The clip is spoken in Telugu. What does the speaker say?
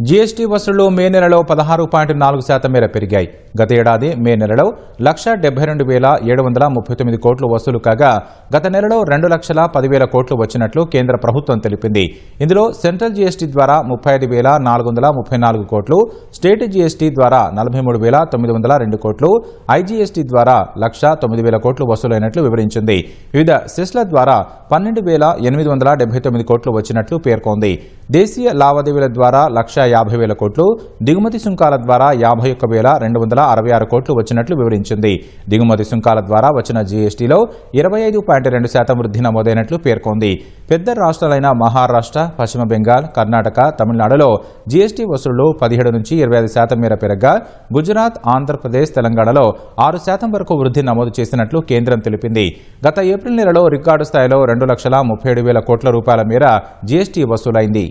జీఎస్టీ వసూళ్లు మే నెలలో 16.4% మేర పెరిగాయి. గత ఏడాది మే నెలలో 1,72,739 కోట్లు వసూలు కాగా గత నెలలో 2,10,000 కోట్లు వచ్చినట్లు కేంద్ర ప్రభుత్వం తెలిపింది. ఇందులో సెంట్రల్ జీఎస్టీ ద్వారా 35,434 కోట్లు, స్టేట్ జీఎస్టీ ద్వారా 43,902 కోట్లు, ఐజీఎస్టీ ద్వారా 1,09,000 కోట్లు వసూలైనట్లు వివరించింది. వివిధ సెస్ల ద్వారా 12,879 కోట్లు వచ్చినట్లు పేర్కొంది. దేశీయ లావాదేవీల ద్వారా 1,50,000 కోట్లు, దిగుమతి సుంకాల ద్వారా 51,266 కోట్లు వచ్చినట్లు వివరించింది. దిగుమతి సుంకాల ద్వారా వచ్చిన జీఎస్టీలో 25.2% వృద్ధి నమోదైనట్లు పేర్కొంది. పెద్ద రాష్ట్రాలైన మహారాష్ట్ర, పశ్చిమ బెంగాల్, కర్ణాటక, తమిళనాడులో జీఎస్టీ వసూళ్లు 17 నుంచి 25% మేర పెరగ్గా గుజరాత్, ఆంధ్రప్రదేశ్, తెలంగాణలో 6% వరకు వృద్ధి నమోదు చేసినట్లు కేంద్రం తెలిపింది. గత ఏప్రిల్ నెలలో రికార్డు స్థాయిలో 2,37,000 కోట్ల రూపాయల మేర జీఎస్టీ వసూలైంది.